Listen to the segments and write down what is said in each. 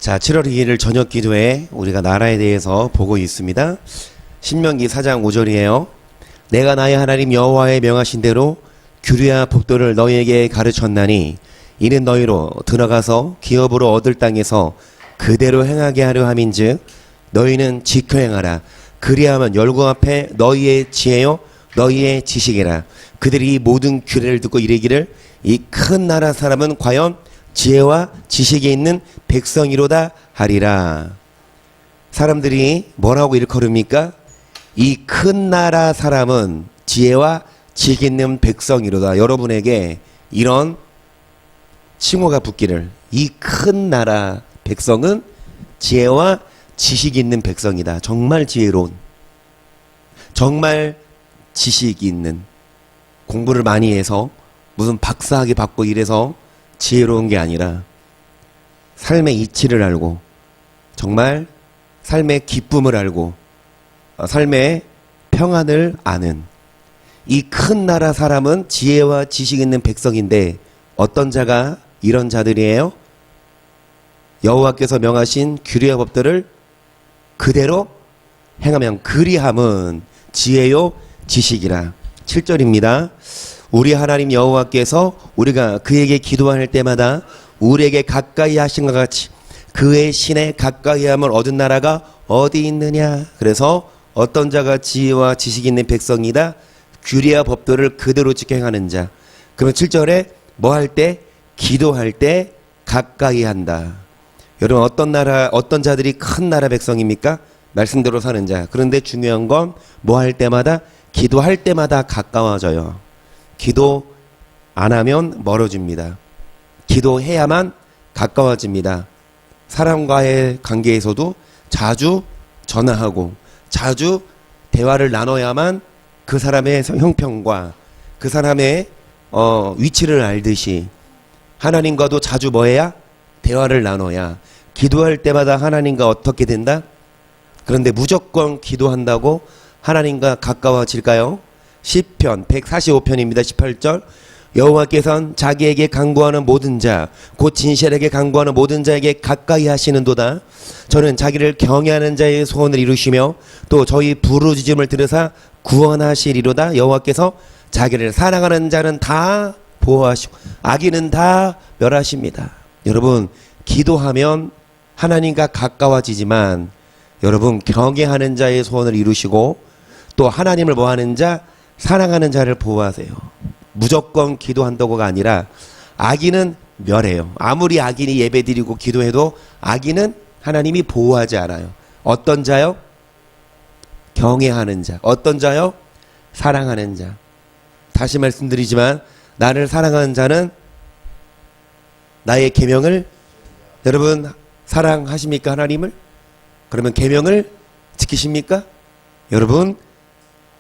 자, 7월 2일 저녁 기도에 우리가 나라에 대해서 보고 있습니다. 신명기 4장 5절이에요. 내가 나의 하나님 여호와의 명하신 대로 규례와 법도를 너희에게 가르쳤나니 이는 너희로 들어가서 기업으로 얻을 땅에서 그대로 행하게 하려 함인즉 너희는 지켜 행하라. 그리하면 열국 앞에 너희의 지혜요 너희의 지식이라. 그들이 이 모든 규례를 듣고 이르기를 이 큰 나라 사람은 과연 지혜와 지식이 있는 백성이로다 하리라. 사람들이 뭐라고 일컬읍니까? 이 큰 나라 사람은 지혜와 지식 있는 백성이로다. 여러분에게 이런 칭호가 붙기를. 이 큰 나라 백성은 지혜와 지식이 있는 백성이다. 정말 지혜로운, 정말 지식이 있는, 공부를 많이 해서 무슨 박사학위 받고 이래서 지혜로운 게 아니라 삶의 이치를 알고 정말 삶의 기쁨을 알고 삶의 평안을 아는 이 큰 나라 사람은 지혜와 지식 있는 백성인데 어떤 자가 이런 자들이에요? 여호와께서 명하신 규례와 법들을 그대로 행하면 그리함은 지혜요 지식이라. 7절입니다. 우리 하나님 여호와께서 우리가 그에게 기도할 때마다 우리에게 가까이 하신 것 같이 그의 신에 가까이함을 얻은 나라가 어디 있느냐. 그래서 어떤 자가 지혜와 지식이 있는 백성이다. 규례와 법도를 그대로 지켜 행하는 자. 그러면 7절에 뭐 할 때? 기도할 때 가까이 한다. 여러분 어떤 자들이 큰 나라 백성입니까? 말씀대로 사는 자. 그런데 중요한 건 뭐 할 때마다? 기도할 때마다 가까워져요. 기도 안 하면 멀어집니다. 기도해야만 가까워집니다. 사람과의 관계에서도 자주 전화하고 자주 대화를 나눠야만 그 사람의 형편과 그 사람의 위치를 알듯이 하나님과도 자주 뭐 해야? 대화를 나눠야. 기도할 때마다 하나님과 어떻게 된다? 그런데 무조건 기도한다고 하나님과 가까워질까요? 시편 145편입니다. 18절. 여호와께서는 자기에게 간구하는 모든 자 곧 진실하게 간구하는 모든 자에게 가까이 하시는도다. 저는 자기를 경외하는 자의 소원을 이루시며 또 저희 부르짖음을 들으사 구원하시리로다. 여호와께서 자기를 사랑하는 자는 다 보호하시고 악인은 다 멸하십니다. 여러분 기도하면 하나님과 가까워지지만 여러분 경외하는 자의 소원을 이루시고 또 하나님을 뭐하는 자? 사랑하는 자를 보호하세요. 무조건 기도한다고가 아니라 악인은 멸해요. 아무리 악인이 예배드리고 기도해도 악인은 하나님이 보호하지 않아요. 어떤 자요? 경외하는 자. 어떤 자요? 사랑하는 자. 다시 말씀드리지만 나를 사랑하는 자는 나의 계명을, 여러분 사랑하십니까 하나님을? 그러면 계명을 지키십니까? 여러분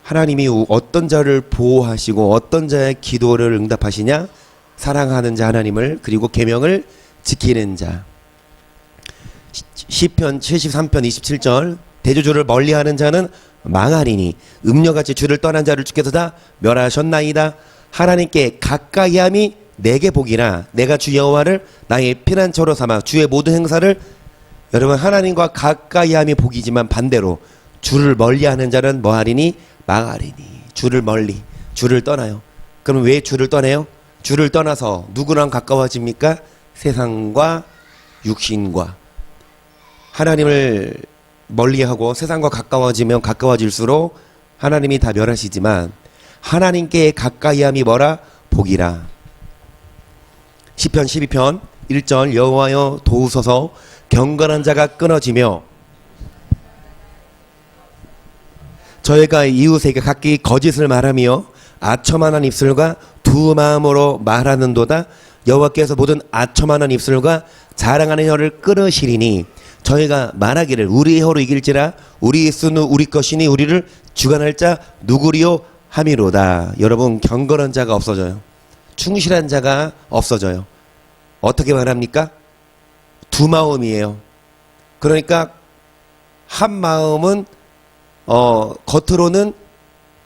하나님이 어떤 자를 보호하시고 어떤 자의 기도를 응답하시냐? 사랑하는 자 하나님을, 그리고 계명을 지키는 자. 시편 73편 27절. 대저주를 멀리하는 자는 망하리니 음녀같이 주를 떠난 자를 주께서 다 멸하셨나이다. 하나님께 가까이함이 내게 복이라. 내가 주 여호와를 나의 피난처로 삼아 주의 모든 행사를. 여러분 하나님과 가까이함이 복이지만 반대로 주를 멀리하는 자는 뭐하리니? 망하리니. 주를 멀리, 주를 떠나요. 그럼 왜 주를 떠나요? 주를 떠나서 누구랑 가까워집니까? 세상과 육신과. 하나님을 멀리하고 세상과 가까워지면 가까워질수록 하나님이 다 멸하시지만 하나님께 가까이함이 뭐라? 복이라. 시편 12편 1절. 여호와여 도우소서. 경건한 자가 끊어지며 저희가 이웃에게 각기 거짓을 말하며 아첨하는 입술과 두 마음으로 말하는도다. 여호와께서 모든 아첨하는 입술과 자랑하는 혀를 끊으시리니 저희가 말하기를 우리의 혀로 이길지라 우리의 수는 우리 것이니 우리를 주관할 자 누구리요 함이로다. 여러분 경건한 자가 없어져요. 충실한 자가 없어져요. 어떻게 말합니까? 두 마음이에요. 그러니까 한 마음은 겉으로는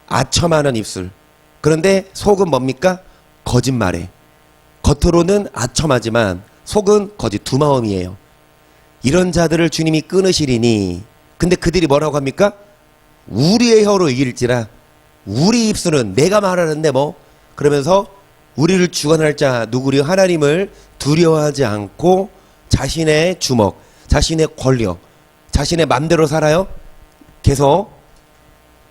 아첨하는 입술. 그런데 속은 뭡니까? 거짓말해. 겉으로는 아첨하지만 속은 거짓. 두 마음이에요. 이런 자들을 주님이 끊으시리니. 근데 그들이 뭐라고 합니까? 우리의 혀로 이길지라. 우리 입술은 내가 말하는데 뭐. 그러면서 우리를 주관할 자 누구리 하나님을 두려워하지 않고 자신의 주먹, 자신의 권력, 자신의 맘대로 살아요. 계속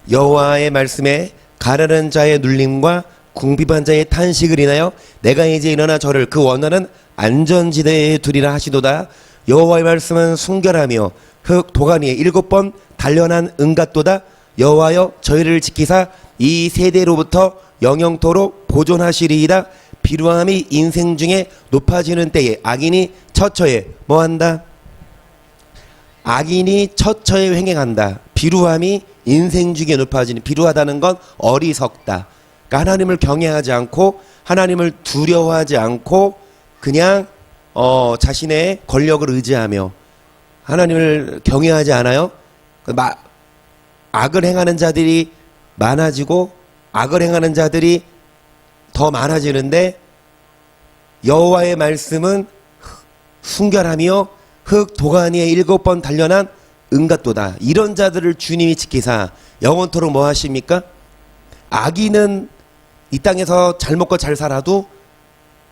여호와의 말씀에 가라는 자의 눌림과 궁핍한 자의 탄식을 인하여 내가 이제 일어나 저를 그 원하는 안전지대에 두리라 하시도다. 여호와의 말씀은 순결하며 흙 도가니에 7번 단련한 은갓도다. 여호와여 저희를 지키사 이 세대로부터 영영토록 보존하시리이다. 비루함이 인생 중에 높아지는 때에 악인이 처처에 뭐한다? 악인이 처처에 횡행한다. 비루함이 인생 중에 높아지는, 비루하다는 건 어리석다. 그러니까 하나님을 경외하지 않고 하나님을 두려워하지 않고 그냥 자신의 권력을 의지하며 하나님을 경외하지 않아요. 악을 행하는 자들이 많아지고 악을 행하는 자들이 더 많아지는데 여호와의 말씀은 순결하며 흙 도가니에 7번 단련한 은갓도다. 이런 자들을 주님이 지키사 영원토록 뭐 하십니까? 악인은 이 땅에서 잘 먹고 잘 살아도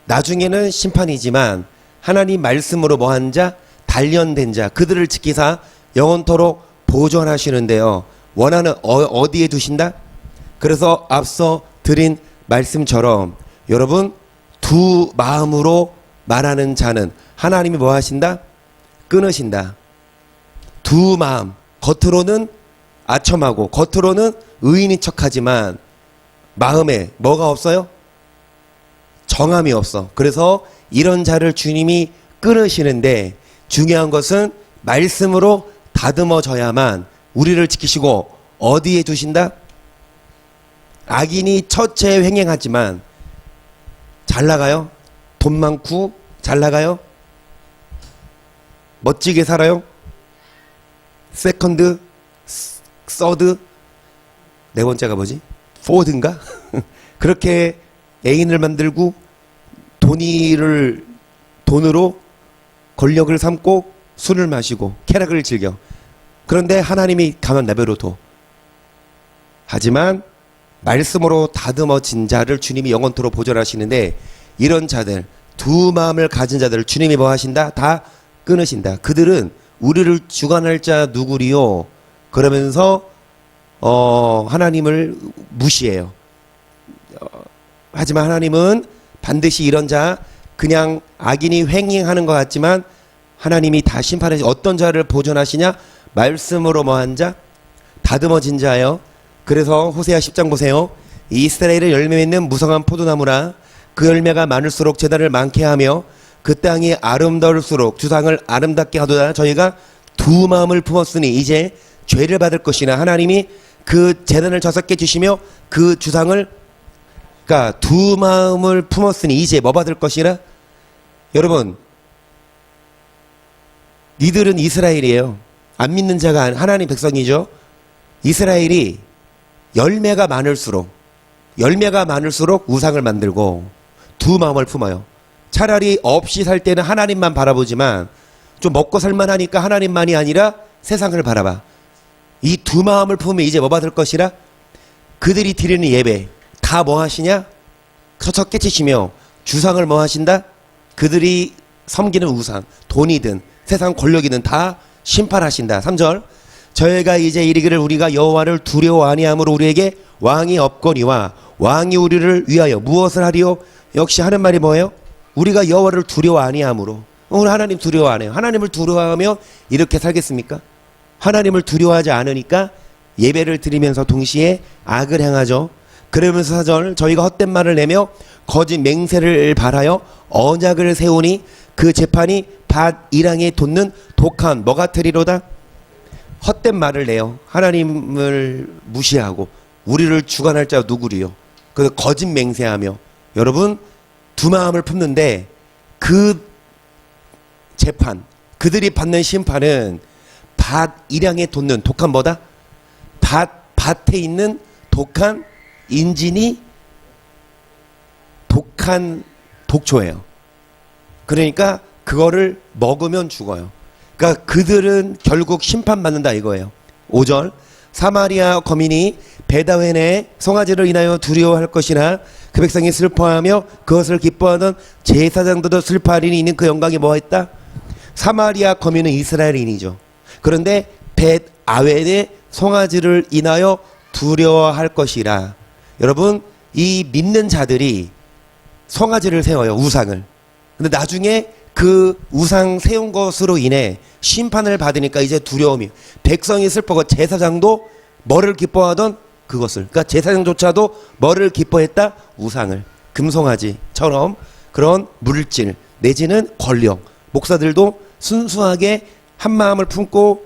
나중에는 심판이지만 하나님 말씀으로 뭐한 자? 단련된 자, 그들을 지키사 영원토록 보존하시는데요. 원하는 어디에 두신다? 그래서 앞서 드린 말씀처럼 여러분 두 마음으로 말하는 자는 하나님이 뭐 하신다? 끊으신다. 두 마음, 겉으로는 아첨하고 겉으로는 의인인 척하지만 마음에 뭐가 없어요? 정함이 없어. 그래서 이런 자를 주님이 끊으시는데 중요한 것은 말씀으로 다듬어져야만 우리를 지키시고 어디에 두신다? 악인이 처체에 횡행하지만 잘 나가요? 돈 많고 잘 나가요? 멋지게 살아요? 세컨드, 서드, 네 번째가 뭐지? 포드인가? 그렇게 애인을 만들고 돈으로 권력을 삼고 술을 마시고 쾌락을 즐겨. 그런데 하나님이 가만 내버려둬. 하지만 말씀으로 다듬어진 자를 주님이 영원토록 보존하시는데 이런 자들, 두 마음을 가진 자들을 주님이 뭐 하신다? 다 끊으신다. 그들은 우리를 주관할 자 누구리요? 그러면서 하나님을 무시해요. 하지만 하나님은 반드시 이런 자, 그냥 악인이 횡행하는 것 같지만 하나님이 다 심판하시. 어떤 자를 보존하시냐? 말씀으로 뭐한 자? 다듬어진 자예요. 그래서 호세아 10장 보세요. 이스라엘의 열매 맺는 무성한 포도나무라. 그 열매가 많을수록 제단을 많게 하며 그 땅이 아름다울수록 주상을 아름답게 하도다. 저희가 두 마음을 품었으니 이제 죄를 받을 것이나 하나님이 그 제단을 저석게 주시며 그 주상을, 그러니까 두 마음을 품었으니 이제 뭐 받을 것이라. 여러분, 니들은 이스라엘이에요. 안 믿는 자가 하나님 백성이죠. 이스라엘이 열매가 많을수록 우상을 만들고 두 마음을 품어요. 차라리 없이 살 때는 하나님만 바라보지만 좀 먹고 살만하니까 하나님만이 아니라 세상을 바라봐. 이 두 마음을 품으면 이제 뭐 받을 것이라? 그들이 드리는 예배 다 뭐 하시냐? 서서 깨치시며 주상을 뭐 하신다? 그들이 섬기는 우상, 돈이든 세상 권력이든 다 심판하신다. 3절 저희가 이제 이르기를 우리가 여호와를 두려워 아니함으로 우리에게 왕이 없거니와 왕이 우리를 위하여 무엇을 하리요? 역시 하는 말이 뭐예요? 우리가 여호와를 두려워 아니함으로. 오늘 하나님 두려워 안 해요. 하나님을 두려워하며 이렇게 살겠습니까? 하나님을 두려워하지 않으니까 예배를 드리면서 동시에 악을 행하죠. 그러면서 4절 저희가 헛된 말을 내며 거짓 맹세를 발하여 언약을 세우니 그 재판이 밭 이랑에 돋는 독한 뭐 같으리로다. 헛된 말을 내요. 하나님을 무시하고 우리를 주관할 자 누구리요? 그 거짓 맹세하며. 여러분 두 마음을 품는데 그 재판, 그들이 받는 심판은 밭 이랑에 돋는 독한 뭐다? 밭에 있는 독한 인진이 독한 독초예요. 그러니까 그거를 먹으면 죽어요. 그러니까 그들은 결국 심판받는다 이거예요. 5절 사마리아 거민이 베다웬의 송아지를 인하여 두려워할 것이나 그 백성이 슬퍼하며 그것을 기뻐하던 제사장들도 슬퍼하리니 이는 그 영광이 뭐했다? 사마리아 거민은 이스라엘인이죠. 그런데 벳아웬의 송아지를 인하여 두려워할 것이라. 여러분 이 믿는 자들이 송아지를 세워요. 우상을. 근데 나중에 그 우상 세운 것으로 인해 심판을 받으니까 이제 두려움이, 백성이 슬퍼고 제사장도 뭐를 기뻐하던 그것을, 그러니까 제사장조차도 뭐를 기뻐했다? 우상을. 금송아지처럼 그런 물질 내지는 권력, 목사들도 순수하게 한 마음을 품고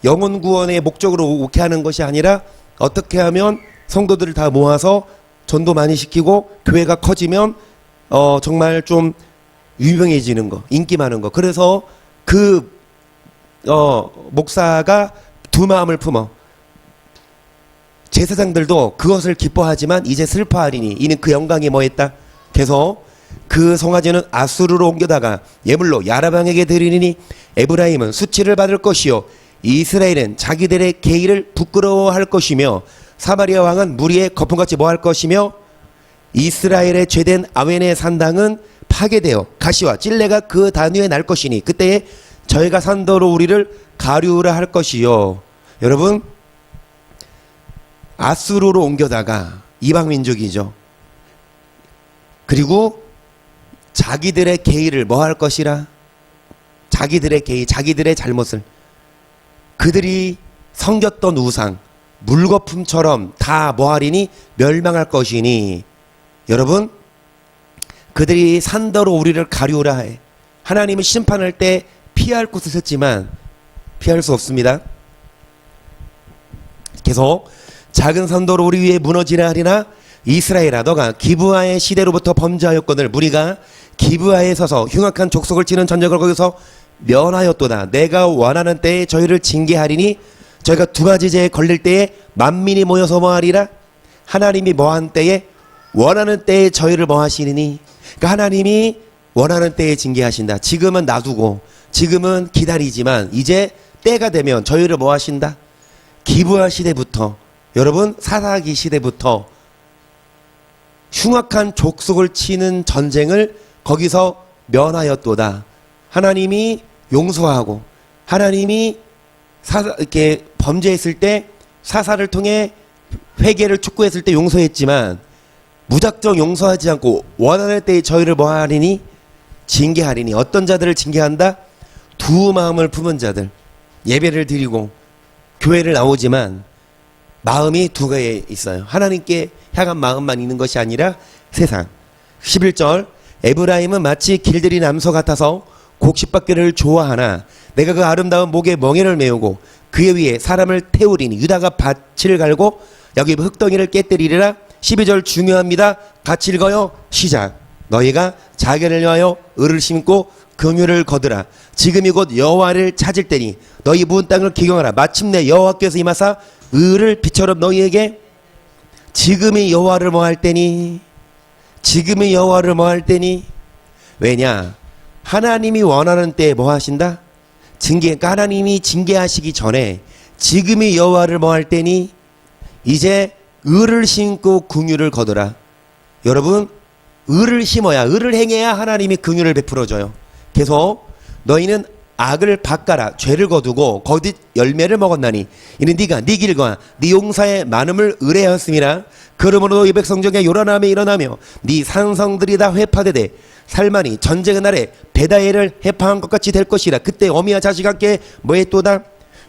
영혼 구원의 목적으로 오게 하는 것이 아니라 어떻게 하면 성도들을 다 모아서 전도 많이 시키고 교회가 커지면 정말 좀 유명해지는 거, 인기 많은 거. 그래서 그 목사가 두 마음을 품어. 제사장들도 그것을 기뻐하지만 이제 슬퍼하리니 이는 그 영광이 뭐했다? 계속 그 송아지는 아수르로 옮겨다가 예물로 야라방에게 드리니 에브라임은 수치를 받을 것이요 이스라엘은 자기들의 계의를 부끄러워할 것이며 사마리아 왕은 무리의 거품같이 뭐할 것이며 이스라엘의 죄된 아웬의 산당은 파괴되어 가시와 찔레가 그 단위에 날 것이니 그때에 저희가 산더로 우리를 가류라 할 것이요. 여러분 아수르로 옮겨다가 이방 민족이죠. 그리고 자기들의 계의를 뭐 할 것이라? 자기들의 계의, 자기들의 잘못을, 그들이 섬겼던 우상, 물거품처럼 다 뭐하리니? 멸망할 것이니. 여러분 그들이 산더로 우리를 가류라 해. 하나님은 심판할 때 피할 곳을 셌지만 피할 수 없습니다. 계속 작은 산더로 우리 위에 무너지라 하리나 이스라엘아 너가 기브아의 시대로부터 범죄하였거늘 무리가 기브아에 서서 흉악한 족속을 치는 전적을 거기서 면하였도다. 내가 원하는 때에 저희를 징계하리니 저희가 두 가지 죄에 걸릴 때에 만민이 모여서 뭐하리라. 하나님이 뭐한 때에? 원하는 때에 저희를 뭐하시니. 그러니까 하나님이 원하는 때에 징계하신다. 지금은 놔두고 지금은 기다리지만 이제 때가 되면 저희를 뭐하신다. 기브아 시대부터, 여러분 사사기 시대부터 흉악한 족속을 치는 전쟁을 거기서 면하였도다. 하나님이 용서하고 하나님이 이렇게 범죄했을 때 사사를 통해 회개를 촉구했을 때 용서했지만 무작정 용서하지 않고 원하는 때에 저희를 뭐하리니? 징계하리니. 어떤 자들을 징계한다? 두 마음을 품은 자들. 예배를 드리고 교회를 나오지만 마음이 두 개에 있어요. 하나님께 향한 마음만 있는 것이 아니라 세상. 11절 에브라임은 마치 길들이 남소 같아서 곡식밭길을 좋아하나 내가 그 아름다운 목에 멍에를 메우고 그의 위에 사람을 태우리니 유다가 밭을 갈고 여기 흙덩이를 깨뜨리리라. 12절 중요합니다. 같이 읽어요. 시작. 너희가 자기를 위하여 을을 심고 긍휼을 거두라. 지금이 곧 여호와를 찾을 때니 너희 문 땅을 기경하라. 마침내 여호와께서 임하사 을을 빛처럼 너희에게. 지금이 여호와를 뭐 할 때니? 지금이 여호와를 뭐 할 때니? 왜냐? 하나님이 원하는 때에 뭐 하신다? 그러니까 하나님이 징계하시기 전에 지금이 여호와를 뭐 할 때니? 이제 을을 심고 긍휼을 거두라. 여러분 을을 심어야, 을을 행해야 하나님이 긍휼을 베풀어줘요. 계속 너희는 악을 바꿔라. 죄를 거두고 거듭 열매를 먹었나니 이는 네가 네 길과 네 용사의 많음을 의뢰하였음이라. 그러므로 이 백성 중에 요란함이 일어나며 네 산성들이 다 회파되되 살만이 전쟁의 날에 베다엘을 회파한 것 같이 될 것이라. 그때 어미와 자식과 함께 뭐했도다?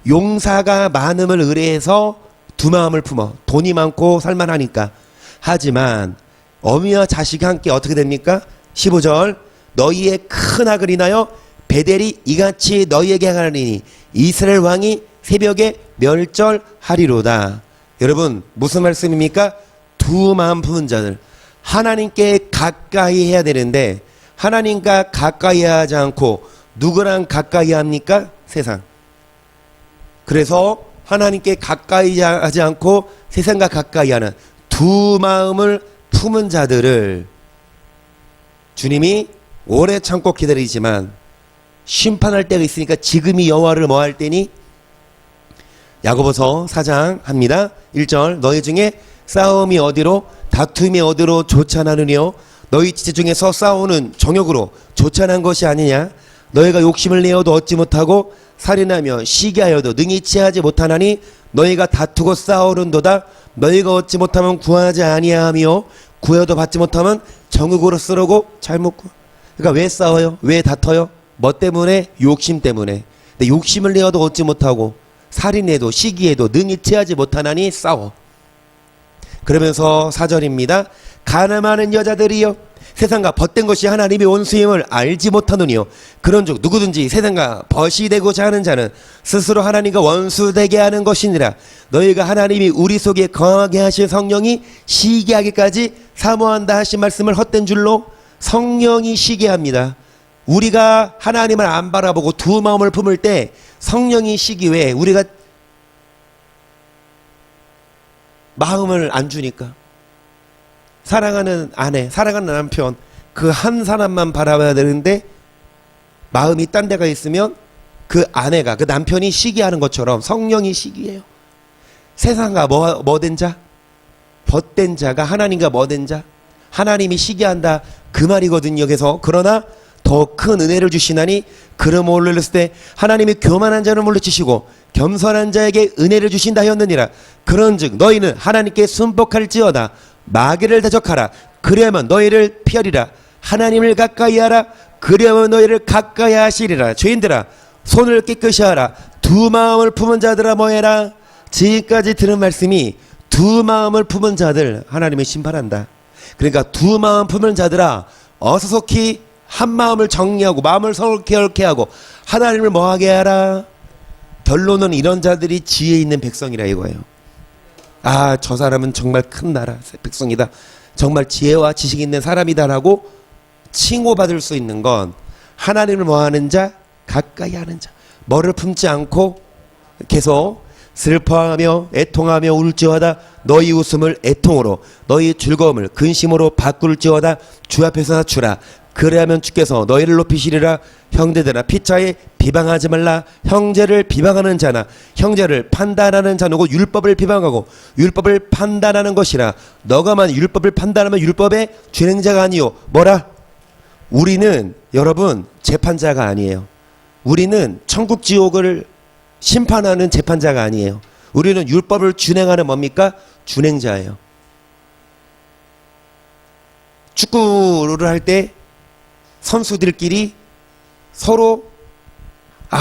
용사가 많음을 의뢰해서 두 마음을 품어. 돈이 많고 살만하니까. 하지만 어미와 자식과 함께 어떻게 됩니까? 15절 너희의 큰 악을 인하여 베델이 이같이 너희에게 하리니 이스라엘 왕이 새벽에 멸절하리로다. 여러분 무슨 말씀입니까? 두 마음 품은 자들, 하나님께 가까이 해야 되는데 하나님과 가까이 하지 않고 누구랑 가까이 합니까? 세상. 그래서 하나님께 가까이 하지 않고 세상과 가까이 하는 두 마음을 품은 자들을 주님이 오래 참고 기다리지만 심판할 때가 있으니까 지금이 여호와를 뭐 할 때니? 야고보서 4장 합니다. 1절 너희 중에 싸움이 어디로 다툼이 어디로 조찬하느뇨 너희 지체 중에서 싸우는 정욕으로 조찬한 것이 아니냐 너희가 욕심을 내어도 얻지 못하고 살인하며 시기하여도 능히 취하지 못하나니 너희가 다투고 싸우는도다 너희가 얻지 못하면 구하지 아니하며 구해도 받지 못하면 정욕으로 쓰려고 잘못 구하. 그러니까 왜 싸워요? 왜 다퉈요? 뭐 때문에? 욕심 때문에. 근데 욕심을 내어도 얻지 못하고 살인해도 시기해도 능히 취하지 못하나니 싸워. 그러면서 4절입니다. 가늠하는 여자들이여 세상과 벗된 것이 하나님의 원수임을 알지 못하느니요 그런즉 누구든지 세상과 벗이 되고자 하는 자는 스스로 하나님과 원수되게 하는 것이니라. 너희가 하나님이 우리 속에 거하게 하실 성령이 시기하기까지 사모한다 하신 말씀을 헛된 줄로 성령이 시기합니다. 우리가 하나님을 안 바라보고 두 마음을 품을 때 성령이 시기해. 우리가 마음을 안 주니까. 사랑하는 아내, 사랑하는 남편 그 한 사람만 바라봐야 되는데 마음이 딴 데가 있으면 그 아내가 그 남편이 시기하는 것처럼 성령이 시기해요. 세상과 뭐된 자? 벗된 자가 하나님과 뭐된 자? 하나님이 시기한다 그 말이거든요. 그래서 그러나 더 큰 은혜를 주시나니 그럼 올렸을 때 하나님이 교만한 자를 물리치시고 겸손한 자에게 은혜를 주신다 하였느니라. 그런즉 너희는 하나님께 순복할지어다 마귀를 대적하라 그리하면 너희를 피하리라. 하나님을 가까이 하라 그리하면 너희를 가까이 하시리라. 죄인들아 손을 깨끗이 하라 두 마음을 품은 자들아 뭐해라. 지금까지 들은 말씀이 두 마음을 품은 자들 하나님이 심판한다. 그러니까 두 마음 품은 자들아 어서 속히 한 마음을 정리하고 마음을 설케 하고 하나님을 뭐하게 하라. 결론은 이런 자들이 지혜 있는 백성이라 이거예요. 아, 저 사람은 정말 큰 나라 백성이다. 정말 지혜와 지식 있는 사람이다라고 칭호받을 수 있는 건 하나님을 뭐하는 자? 가까이 하는 자. 뭐를 품지 않고 계속 슬퍼하며 애통하며 울지어다 너희 웃음을 애통으로 너희 즐거움을 근심으로 바꿀지어다 주 앞에서 낮추라. 그래야면 주께서 너희를 높이시리라. 형제들아 피차에 비방하지 말라. 형제를 비방하는 자나 형제를 판단하는 자누고 율법을 비방하고 율법을 판단하는 것이라. 너가만 율법을 판단하면 율법의 준행자가 아니요 뭐라? 우리는 여러분 재판자가 아니에요. 우리는 천국 지옥을 심판하는 재판자가 아니에요. 우리는 율법을 준행하는 뭡니까? 준행자예요. 축구를 할 때 선수들끼리 서로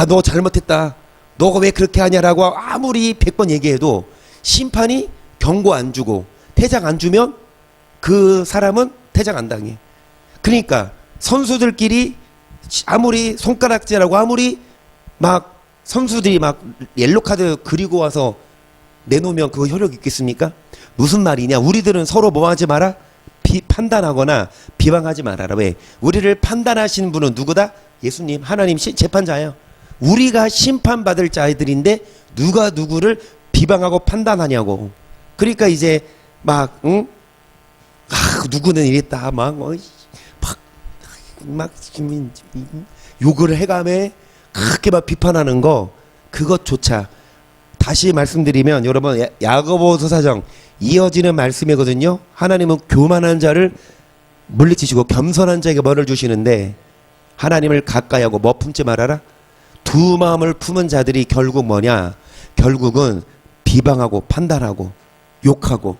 너 잘못했다 너가 왜 그렇게 하냐라고 아무리 100번 얘기해도 심판이 경고 안 주고 퇴장 안 주면 그 사람은 퇴장 안 당해. 그러니까 선수들끼리 아무리 손가락질하고 아무리 막 선수들이 막 옐로카드 그리고 와서 내놓으면 그거 효력 있겠습니까? 무슨 말이냐? 우리들은 서로 뭐 하지 마라? 판단하거나 비방하지 말아라. 왜? 우리를 판단하시는 분은 누구다? 예수님, 하나님 재판자예요. 우리가 심판받을 자들인데 누가 누구를 비방하고 판단하냐고. 그러니까 이제 막 누구는 이랬다 막 욕을 해가며 그렇게 막 비판하는 거 그것조차 다시 말씀드리면 여러분 야고보서 4장 이어지는 말씀이거든요. 하나님은 교만한 자를 물리치시고 겸손한 자에게 뭐를 주시는데 하나님을 가까이 하고 뭐 품지 말아라. 두 마음을 품은 자들이 결국 뭐냐? 결국은 비방하고 판단하고 욕하고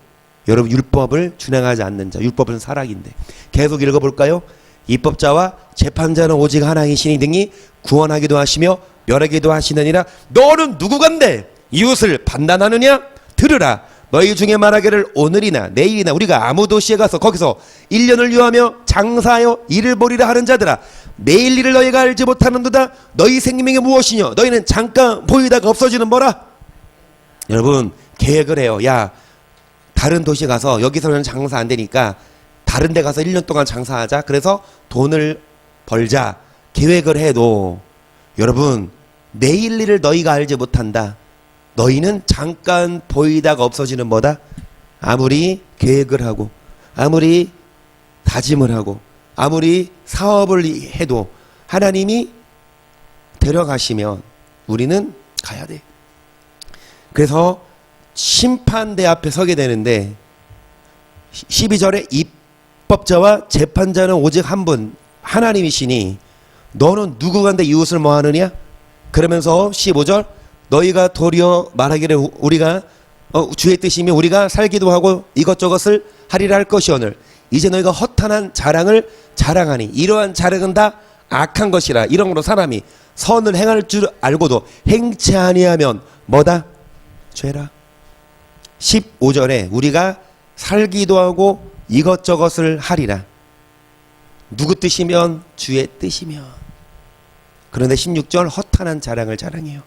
여러분 율법을 준행하지 않는 자. 율법은 사락인데 계속 읽어볼까요? 입법자와 재판자는 오직 하나이시니 등이 구원하기도 하시며 멸하기도 하시느니라. 너는 누구간데 이웃을 판단하느냐? 들으라. 너희 중에 말하기를 오늘이나 내일이나 우리가 아무 도시에 가서 거기서 1년을 유하며 장사하여 일을 벌이라 하는 자들아 내일 일을 너희가 알지 못하는도다. 너희 생명이 무엇이뇨? 너희는 잠깐 보이다가 없어지는 뭐라? 여러분 계획을 해요. 야 다른 도시에 가서 여기서는 장사 안 되니까 다른 데 가서 1년 동안 장사하자. 그래서 돈을 벌자. 계획을 해도 여러분 내일 일을 너희가 알지 못한다. 너희는 잠깐 보이다가 없어지는 뭐다? 아무리 계획을 하고 아무리 다짐을 하고 아무리 사업을 해도 하나님이 데려가시면 우리는 가야 돼. 그래서 심판대 앞에 서게 되는데 12절에 입법자와 재판자는 오직 한 분 하나님이시니 너는 누구간데 이웃을 뭐하느냐? 그러면서 15절 너희가 도리어 말하기를 우리가 주의 뜻이며 우리가 살기도 하고 이것저것을 하리라 할 것이오늘 이제 너희가 허탄한 자랑을 자랑하니 이러한 자랑은 다 악한 것이라. 이런 거로 사람이 선을 행할 줄 알고도 행치 아니하면 뭐다? 죄라. 15절에 우리가 살기도 하고 이것저것을 하리라. 누구 뜻이면? 주의 뜻이면. 그런데 16절 허탄한 자랑을 자랑해요.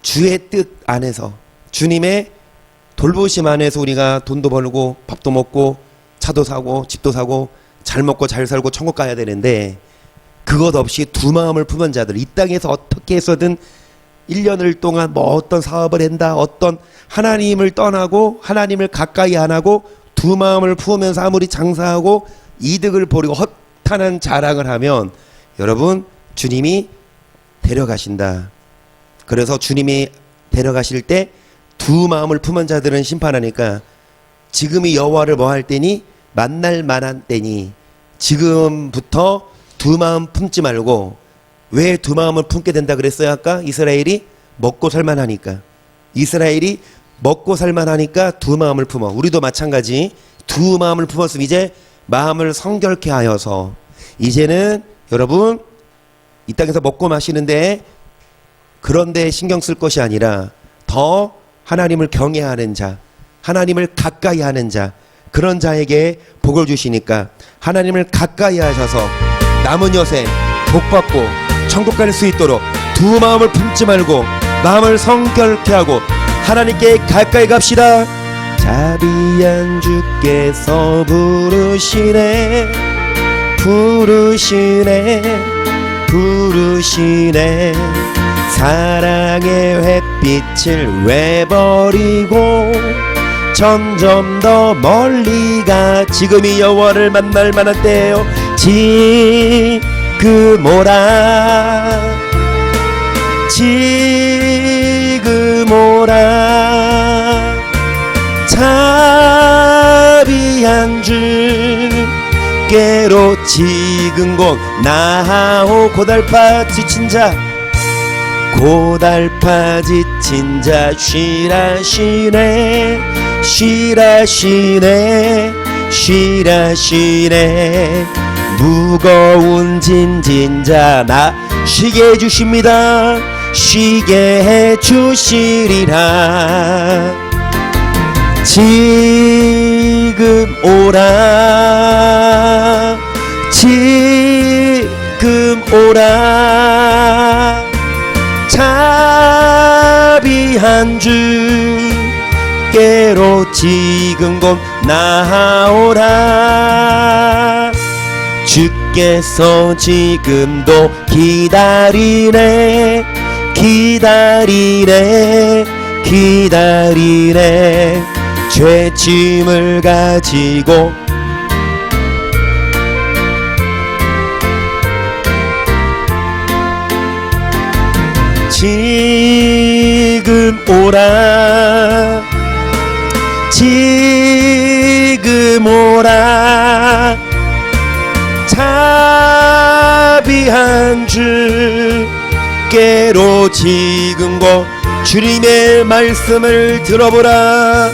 주의 뜻 안에서 주님의 돌보심 안에서 우리가 돈도 벌고 밥도 먹고 차도 사고 집도 사고 잘 먹고 잘 살고 천국 가야 되는데 그것 없이 두 마음을 품은 자들 이 땅에서 어떻게 해서든 1년을 동안 뭐 어떤 사업을 한다 어떤 하나님을 떠나고 하나님을 가까이 안 하고 두 마음을 품으면서 아무리 장사하고 이득을 보리고 허탄한 자랑을 하면 여러분 주님이 데려가신다. 그래서 주님이 데려가실 때 두 마음을 품은 자들은 심판하니까 지금이 여호와를 뭐 할 때니 만날 만한 때니 지금부터 두 마음 품지 말고. 왜 두 마음을 품게 된다 그랬어요? 아까 이스라엘이 먹고 살만하니까. 이스라엘이 먹고 살만하니까 두 마음을 품어. 우리도 마찬가지 두 마음을 품었으면 이제 마음을 성결케 하여서 이제는 여러분 이 땅에서 먹고 마시는데 그런데 신경 쓸 것이 아니라 더 하나님을 경외하는 자, 하나님을 가까이 하는 자, 그런 자에게 복을 주시니까 하나님을 가까이 하셔서 남은 여생 복받고 천국 갈 수 있도록 두 마음을 품지 말고 마음을 성결케 하고 하나님께 가까이 갑시다. 자비한 주께서 부르시네 부르시네 부르시네 사랑의 햇빛을 왜 버리고 점점 더 멀리 가. 지금이 여호와를 만날 만한 때요. 지금 오라 지금 오라 자비한 주께로 지금 곧 나아오. 고달파 지친 자 고달파 지친 자 쉬라 쉬네 쉬라 쉬네 쉬라 쉬네 무거운 짐진 자 나 쉬게 해주십니다. 쉬게 해주시리라. 지금 오라 지금 오라 자비한 주께로 지금 곧 나아오라. 주께서 지금도 기다리네 기다리네 기다리네 죄짐을 가지고 지금 오라 지금 오라 자비한 주께로 지금 곧 주님의 말씀을 들어보라.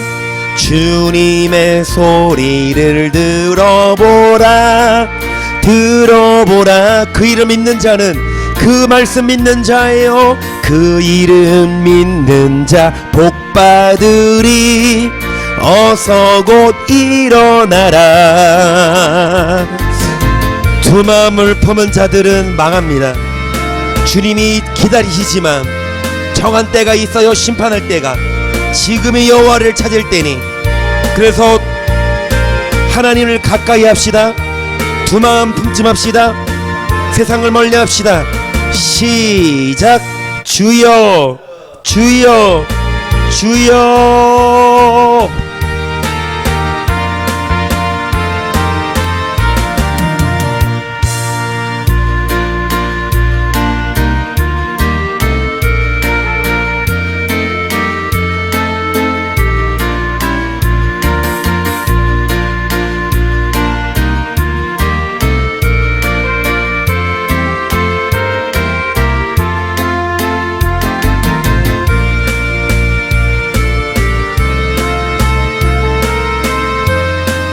주님의 소리를 들어보라 들어보라. 그 이름 믿는 자는 그 말씀 믿는 자예요. 그 이름 믿는 자 복받으리. 어서 곧 일어나라. 두 마음을 품은 자들은 망합니다. 주님이 기다리시지만 정한 때가 있어요. 심판할 때가. 지금이 여호와를 찾을 때니. 그래서 하나님을 가까이 합시다. 두 마음 품지 맙시다. 세상을 멀리 합시다. 시작. 주여 주여 주여